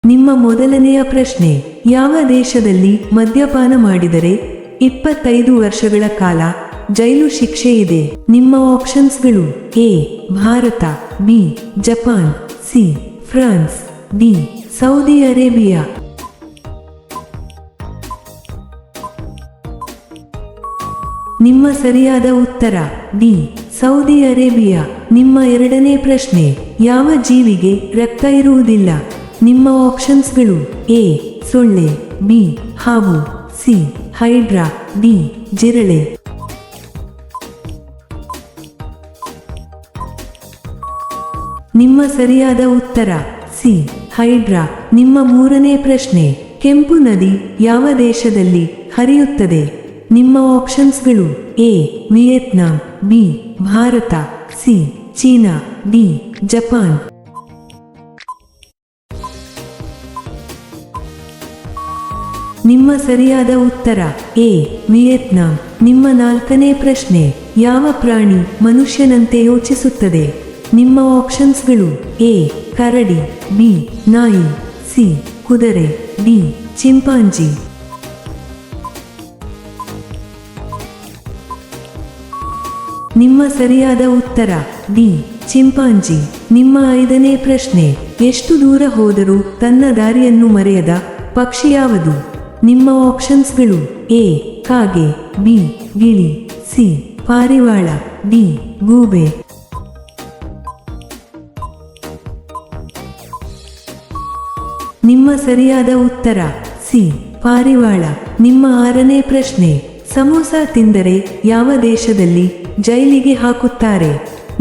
ನಿಮ್ಮ ಮೊದಲನೆಯ ಪ್ರಶ್ನೆ, ಯಾವ ದೇಶದಲ್ಲಿ ಮದ್ಯಪಾನ ಮಾಡಿದರೆ 25 ವರ್ಷಗಳ ಕಾಲ ಜೈಲು ಶಿಕ್ಷೆ ಇದೆ? ನಿಮ್ಮ ಆಪ್ಷನ್ಸ್ಗಳು: A Bharat, B Japan, C France, D Saudi Arabia. ನಿಮ್ಮ ಸರಿಯಾದ ಉತ್ತರ ಡಿ ಸೌದಿ ಅರೇಬಿಯಾ. ನಿಮ್ಮ ಎರಡನೇ ಪ್ರಶ್ನೆ, ಯಾವ ಜೀವಿಗೆ ರಕ್ತ ಇರುವುದಿಲ್ಲ? ನಿಮ್ಮ ಆಪ್ಷನ್ಸ್ಗಳು: ಎ ಸೊಳ್ಳೆ, ಬಿ ಹಾವು, ಸಿ ಹೈಡ್ರಾ, ಡಿ ಜಿರಳೆ. ನಿಮ್ಮ ಸರಿಯಾದ ಉತ್ತರ ಸಿ ಹೈಡ್ರಾ. ನಿಮ್ಮ ಮೂರನೇ ಪ್ರಶ್ನೆ, ಕೆಂಪು ನದಿ ಯಾವ ದೇಶದಲ್ಲಿ ಹರಿಯುತ್ತದೆ? ನಿಮ್ಮ ಆಪ್ಷನ್ಸ್ಗಳು: A Vietnam, B Bharat, C China, D Japan. ನಿಮ್ಮ ಸರಿಯಾದ ಉತ್ತರ ಎ ವಿಯೆಟ್ನಾಂ. ನಿಮ್ಮ ನಾಲ್ಕನೇ ಪ್ರಶ್ನೆ, ಯಾವ ಪ್ರಾಣಿ ಮನುಷ್ಯನಂತೆ ಯೋಚಿಸುತ್ತದೆ? ನಿಮ್ಮ ಆಪ್ಷನ್ಸ್ಗಳು: ಎ ಕರಡಿ, ಬಿ ನಾಯಿ, ಸಿ ಕುದುರೆ, ಡಿ ಚಿಂಪಾಂಜಿ. ನಿಮ್ಮ ಸರಿಯಾದ ಉತ್ತರ ಡಿ ಚಿಂಪಾಂಜಿ. ನಿಮ್ಮ ಐದನೇ ಪ್ರಶ್ನೆ, ಎಷ್ಟು ದೂರ ಹೋದರೂ ತನ್ನ ದಾರಿಯನ್ನು ಮರೆಯದ ಪಕ್ಷಿ ಯಾವುದು? ನಿಮ್ಮ ಆಪ್ಷನ್ಸ್ಗಳು: ಎ ಕಾಗೆ, ಬಿ ಗಿಳಿ, ಸಿ ಪಾರಿವಾಳ, ಡಿ ಗೂಬೆ. ನಿಮ್ಮ ಸರಿಯಾದ ಉತ್ತರ ಸಿ ಪಾರಿವಾಳ. ನಿಮ್ಮ ಆರನೇ ಪ್ರಶ್ನೆ, ಸಮೋಸ ತಿಂದರೆ ಯಾವ ದೇಶದಲ್ಲಿ ಜೈಲಿಗೆ ಹಾಕುತ್ತಾರೆ?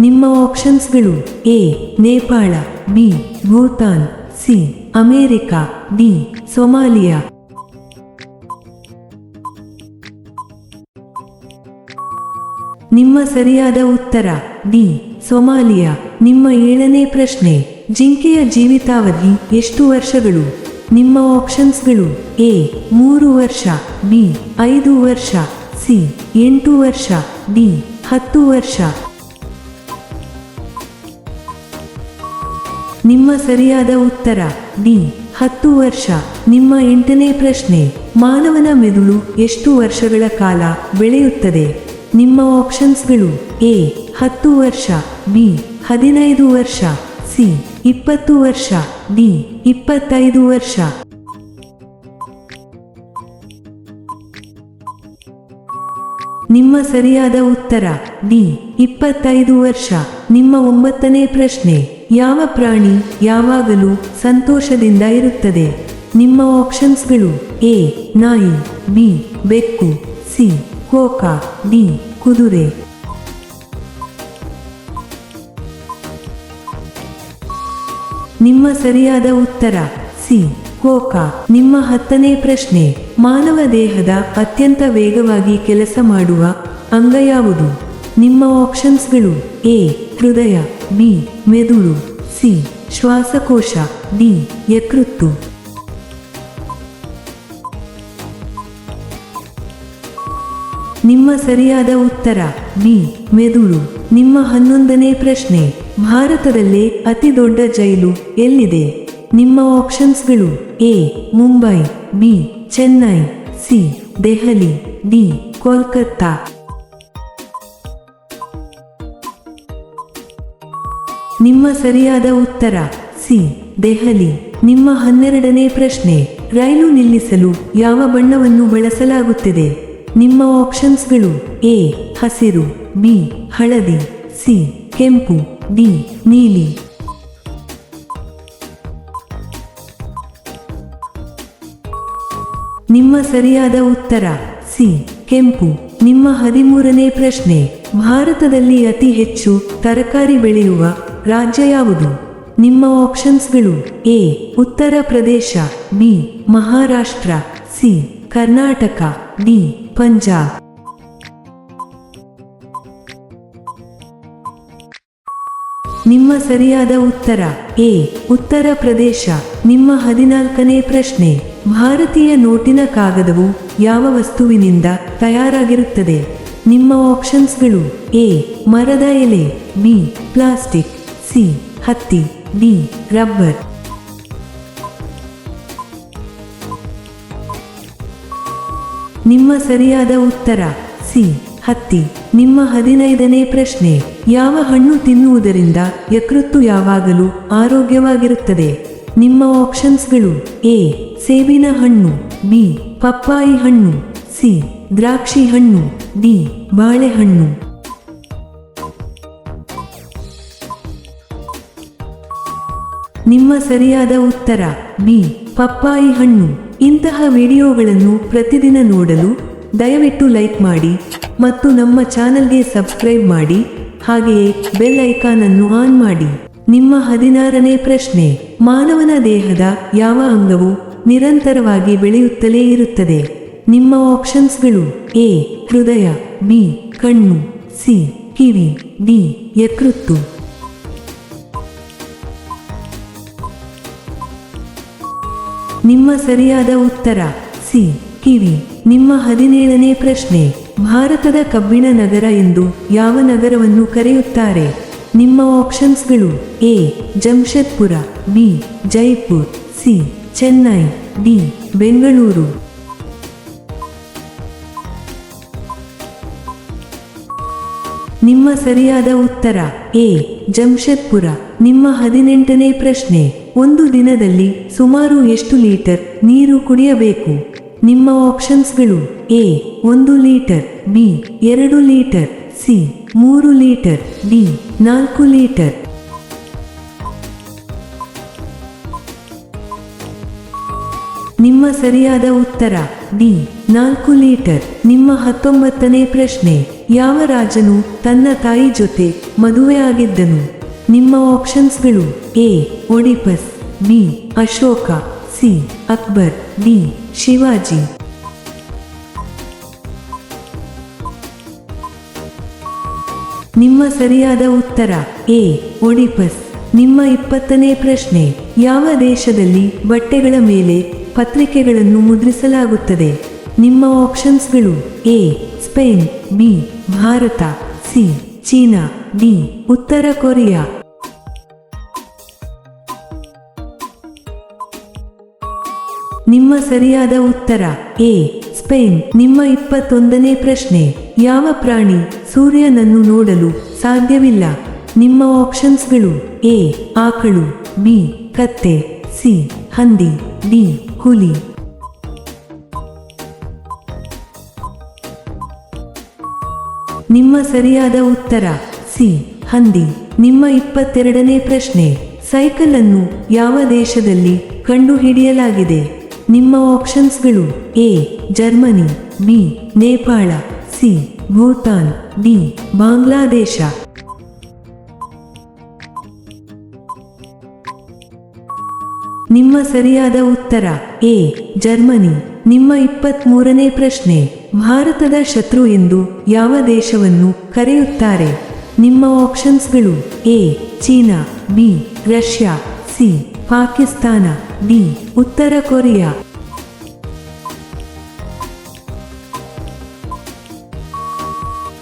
ನಿಮ್ಮ ಆಪ್ಷನ್ಸ್ಗಳು: A Nepal, B Bhutan, C America, D Somalia. ನಿಮ್ಮ ಸರಿಯಾದ ಉತ್ತರ ಡಿ ಸೊಮಾಲಿಯಾ. ನಿಮ್ಮ ಏಳನೇ ಪ್ರಶ್ನೆ, ಜಿಂಕೆಯ ಜೀವಿತಾವಧಿ ಎಷ್ಟು ವರ್ಷಗಳು? ನಿಮ್ಮ ಆಪ್ಷನ್ಸ್ಗಳು: ಎ 3 ವರ್ಷ, ಬಿ 5 ವರ್ಷ, ಸಿ 8 ವರ್ಷ, ಡಿ 10 ವರ್ಷ. ನಿಮ್ಮ ಸರಿಯಾದ ಉತ್ತರ ಡಿ 10 ವರ್ಷ. ನಿಮ್ಮ ಎಂಟನೇ ಪ್ರಶ್ನೆ, ಮಾನವನ ಮೆದುಳು ಎಷ್ಟು ವರ್ಷಗಳ ಕಾಲ ಬೆಳೆಯುತ್ತದೆ? ನಿಮ್ಮ ಆಪ್ಷನ್ಸ್ಗಳು: ಎ 10 ವರ್ಷ, ಬಿ 15 ವರ್ಷ, ಸಿ 20 ವರ್ಷ, ಡಿ 25 ವರ್ಷ. ನಿಮ್ಮ ಸರಿಯಾದ ಉತ್ತರ ಡಿ 25 ವರ್ಷ. ನಿಮ್ಮ ಒಂಬತ್ತನೇ ಪ್ರಶ್ನೆ, ಯಾವ ಪ್ರಾಣಿ ಯಾವಾಗಲೂ ಸಂತೋಷದಿಂದ ಇರುತ್ತದೆ? ನಿಮ್ಮ ಆಪ್ಷನ್ಸ್ಗಳು: ಎ ನಾಯಿ, ಬಿ ಬೆಕ್ಕು, ಸಿ ಕೋಕಾ, ಡಿ ಕುದುರೆ. ನಿಮ್ಮ ಸರಿಯಾದ ಉತ್ತರ ಸಿ ಕೋಕಾ. ನಿಮ್ಮ 10ನೇ ಪ್ರಶ್ನೆ, ಮಾನವ ದೇಹದ ಅತ್ಯಂತ ವೇಗವಾಗಿ ಕೆಲಸ ಮಾಡುವ ಅಂಗ ಯಾವುದು? ನಿಮ್ಮ ಆಪ್ಷನ್ಸ್ಗಳು: ಎ ಹೃದಯ, ಬಿ ಮೆದುಳು, ಸಿ ಶ್ವಾಸಕೋಶ, ಡಿ ಯಕೃತ್ತು. ನಿಮ್ಮ ಸರಿಯಾದ ಉತ್ತರ ಬಿ ಮೆದುಳು. ನಿಮ್ಮ 11ನೇ ಪ್ರಶ್ನೆ, ಭಾರತದಲ್ಲೇ ಅತಿ ದೊಡ್ಡ ಜೈಲು ಎಲ್ಲಿದೆ? ನಿಮ್ಮ ಆಪ್ಷನ್ಸ್ಗಳು: A Mumbai, B Chennai, C Delhi, D Kolkata. ನಿಮ್ಮ ಸರಿಯಾದ ಉತ್ತರ ಸಿ ದೆಹಲಿ. ನಿಮ್ಮ 12ನೇ ಪ್ರಶ್ನೆ, ರೈಲು ನಿಲ್ಲಿಸಲು ಯಾವ ಬಣ್ಣವನ್ನು ಬಳಸಲಾಗುತ್ತದೆ? ನಿಮ್ಮ ಆಪ್ಷನ್ಸ್ಗಳು: ಎ ಹಸಿರು, ಬಿ ಹಳದಿ, ಸಿ ಕೆಂಪು, ಡಿ ನೀಲಿ. ನಿಮ್ಮ ಸರಿಯಾದ ಉತ್ತರ ಸಿ ಕೆಂಪು. ನಿಮ್ಮ 13ನೇ ಪ್ರಶ್ನೆ, ಭಾರತದಲ್ಲಿ ಅತಿ ಹೆಚ್ಚು ತರಕಾರಿ ಬೆಳೆಯುವ ರಾಜ್ಯ ಯಾವುದು? ನಿಮ್ಮ ಆಪ್ಷನ್ಸ್ಗಳು: A Uttar Pradesh, B Maharashtra, C Karnataka, D Punjab. ನಿಮ್ಮ ಸರಿಯಾದ ಉತ್ತರ ಎ ಉತ್ತರ ಪ್ರದೇಶ. ನಿಮ್ಮ 14ನೇ ಪ್ರಶ್ನೆ, ಭಾರತೀಯ ನೋಟಿನ ಕಾಗದವು ಯಾವ ವಸ್ತುವಿನಿಂದ ತಯಾರಾಗಿರುತ್ತದೆ? ನಿಮ್ಮ ಆಪ್ಷನ್ಸ್ಗಳು: ಎ ಮರದ ಎಲೆ, ಬಿ ಪ್ಲಾಸ್ಟಿಕ್, ಸಿ ಹತ್ತಿ, ಡಿ ರಬ್ಬರ್. ನಿಮ್ಮ ಸರಿಯಾದ ಉತ್ತರ ಸಿ ಹತ್ತಿ. ನಿಮ್ಮ 15ನೇ ಪ್ರಶ್ನೆ, ಯಾವ ಹಣ್ಣು ತಿನ್ನುವುದರಿಂದ ಯಕೃತ್ತು ಯಾವಾಗಲೂ ಆರೋಗ್ಯವಾಗಿರುತ್ತದೆ? ನಿಮ್ಮ ಆಪ್ಷನ್ಸ್ಗಳು: ಎ ಸೇಬಿನ ಹಣ್ಣು, ಬಿ ಪಪ್ಪಾಯಿ ಹಣ್ಣು, ಸಿ ದ್ರಾಕ್ಷಿ ಹಣ್ಣು, ಡಿ ಬಾಳೆಹಣ್ಣು. ನಿಮ್ಮ ಸರಿಯಾದ ಉತ್ತರ ಬಿ ಪಪ್ಪಾಯಿ ಹಣ್ಣು. ಇಂತಹ ವಿಡಿಯೋಗಳನ್ನು ಪ್ರತಿದಿನ ನೋಡಲು ದಯವಿಟ್ಟು ಲೈಕ್ ಮಾಡಿ ಮತ್ತು ನಮ್ಮ ಚಾನಲ್ಗೆ ಸಬ್ಸ್ಕ್ರೈಬ್ ಮಾಡಿ, ಹಾಗೆಯೇ ಬೆಲ್ ಐಕಾನ್ ಅನ್ನು ಆನ್ ಮಾಡಿ. ನಿಮ್ಮ 16ನೇ ಪ್ರಶ್ನೆ, ಮಾನವನ ದೇಹದ ಯಾವ ಅಂಗವು ನಿರಂತರವಾಗಿ ಬೆಳೆಯುತ್ತಲೇ ಇರುತ್ತದೆ? ನಿಮ್ಮ ಆಪ್ಷನ್ಸ್ಗಳು: ಎ ಹೃದಯ, ಬಿ ಕಣ್ಣು, ಸಿ ಕಿವಿ, ಡಿ ಯಕೃತ್ತು. ನಿಮ್ಮ ಸರಿಯಾದ ಉತ್ತರ ಸಿ ಕಿವಿ. ನಿಮ್ಮ 17ನೇ ಪ್ರಶ್ನೆ, ಭಾರತದ ಕಬ್ಬಿಣ ನಗರ ಎಂದು ಯಾವ ನಗರವನ್ನು ಕರೆಯುತ್ತಾರೆ? ನಿಮ್ಮ ಆಪ್ಷನ್ಸ್ಗಳು: A Jamshedpur, B Jaipur, C Chennai, D Bengaluru. ನಿಮ್ಮ ಸರಿಯಾದ ಉತ್ತರ ಎ ಜಮ್ಶೆದ್ಪುರ. ನಿಮ್ಮ 18ನೇ ಪ್ರಶ್ನೆ, ಒಂದು ದಿನದಲ್ಲಿ ಸುಮಾರು ಎಷ್ಟು ಲೀಟರ್ ನೀರು ಕುಡಿಯಬೇಕು? ನಿಮ್ಮ ಆಪ್ಷನ್ಸ್ಗಳು: A 1 litre, B 2 litre, C 3 litre, D 4 litre. ನಿಮ್ಮ ಸರಿಯಾದ ಉತ್ತರ ಡಿ 4 ಲೀಟರ್. ನಿಮ್ಮ 19ನೇ ಪ್ರಶ್ನೆ, ಯಾವ ರಾಜನು ತನ್ನ ತಾಯಿ ಜೊತೆ ಮದುವೆಯಾಗಿದ್ದನು? ನಿಮ್ಮ ಆಪ್ಷನ್ಸ್ಗಳು: A Oedipus, B Ashoka, C Akbar, D Shivaji. ನಿಮ್ಮ ಸರಿಯಾದ ಉತ್ತರ ಎ ಒಡಿಪಸ್. ನಿಮ್ಮ 20ನೇ ಪ್ರಶ್ನೆ, ಯಾವ ದೇಶದಲ್ಲಿ ಬಟ್ಟೆಗಳ ಮೇಲೆ ಪತ್ರಿಕೆಗಳನ್ನು ಮುದ್ರಿಸಲಾಗುತ್ತದೆ? ನಿಮ್ಮ ಆಪ್ಷನ್ಸ್ಗಳು: A Spain, B Bharat, C China, D ಉತ್ತರ ಕೊರಿಯಾ. ನಿಮ್ಮ ಸರಿಯಾದ ಉತ್ತರ ಎ ಸ್ಪೇನ್. ನಿಮ್ಮ 21ನೇ ಪ್ರಶ್ನೆ, ಯಾವ ಪ್ರಾಣಿ ಸೂರ್ಯನನ್ನು ನೋಡಲು ಸಾಧ್ಯವಿಲ್ಲ? ನಿಮ್ಮ ಆಪ್ಷನ್ಸ್ಗಳು: ಎ ಆಕಳು, ಬಿ ಕತ್ತೆ, ಸಿ ಹಂದಿ, ಡಿ ಹುಲಿ. ನಿಮ್ಮ ಸರಿಯಾದ ಉತ್ತರ ಸಿ ಹಂದಿ. ನಿಮ್ಮ 22ನೇ ಪ್ರಶ್ನೆ, ಸೈಕಲ್ ಅನ್ನು ಯಾವ ದೇಶದಲ್ಲಿ ಕಂಡುಹಿಡಿಯಲಾಗಿದೆ? ನಿಮ್ಮ ಆಪ್ಷನ್ಸ್ಗಳು: A Germany, B Nepal, C Bhutan, D Bangladesh. ನಿಮ್ಮ ಸರಿಯಾದ ಉತ್ತರ ಎ ಜರ್ಮನಿ. ನಿಮ್ಮ 23ನೇ ಪ್ರಶ್ನೆ, ಭಾರತದ ಶತ್ರು ಎಂದು ಯಾವ ದೇಶವನ್ನು ಕರೆಯುತ್ತಾರೆ? ನಿಮ್ಮ ಆಪ್ಷನ್ಸ್ಗಳು: A China, B Russia, C Pakistan, D ಉತ್ತರ ಕೊರಿಯಾ.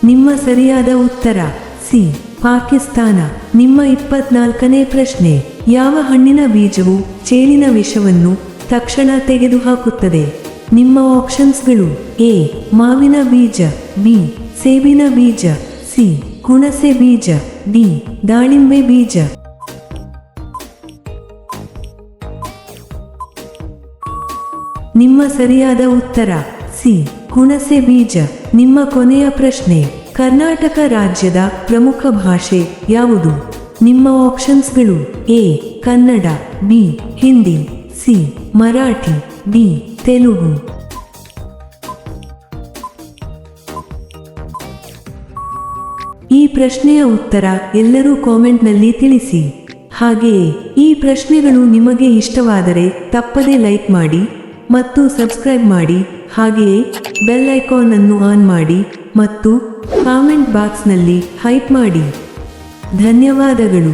ನಿಮ್ಮ ಸರಿಯಾದ ಉತ್ತರ ಸಿ ಪಾಕಿಸ್ತಾನ. ನಿಮ್ಮ 24ನೇ ಪ್ರಶ್ನೆ, ಯಾವ ಹಣ್ಣಿನ ಬೀಜವು ಚೇಳಿನ ವಿಷವನ್ನು ತಕ್ಷಣ ತೆಗೆದುಹಾಕುತ್ತದೆ? ನಿಮ್ಮ ಆಪ್ಷನ್ಸ್ಗಳು: ಎ ಮಾವಿನ ಬೀಜ, ಬಿ ಸೇಬಿನ ಬೀಜ, ಸಿ ಹುಣಸೆ ಬೀಜ, ಡಿ ದಾಳಿಂಬೆ ಬೀಜ. ನಿಮ್ಮ ಸರಿಯಾದ ಉತ್ತರ ಸಿ ಹುಣಸೆ ಬೀಜ. ನಿಮ್ಮ ಕೊನೆಯ ಪ್ರಶ್ನೆ, ಕರ್ನಾಟಕ ರಾಜ್ಯದ ಪ್ರಮುಖ ಭಾಷೆ ಯಾವುದು? ನಿಮ್ಮ ಆಪ್ಷನ್ಸ್ಗಳು: A Kannada, B Hindi, C Marathi, D Telugu. ಈ ಪ್ರಶ್ನೆಯ ಉತ್ತರ ಎಲ್ಲರೂ ಕಾಮೆಂಟ್ನಲ್ಲಿ ತಿಳಿಸಿ. ಹಾಗೆಯೇ ಈ ಪ್ರಶ್ನೆಗಳು ನಿಮಗೆ ಇಷ್ಟವಾದರೆ ತಪ್ಪದೇ ಲೈಕ್ ಮಾಡಿ ಮತ್ತು ಸಬ್ಸ್ಕ್ರೈಬ್ ಮಾಡಿ, ಹಾಗೆಯೇ ಬೆಲ್ ಐಕಾನ್ ಅನ್ನು ಆನ್ ಮಾಡಿ ಮತ್ತು ಕಾಮೆಂಟ್ ಬಾಕ್ಸ್ನಲ್ಲಿ ಹೈಪ್ ಮಾಡಿ. ಧನ್ಯವಾದಗಳು.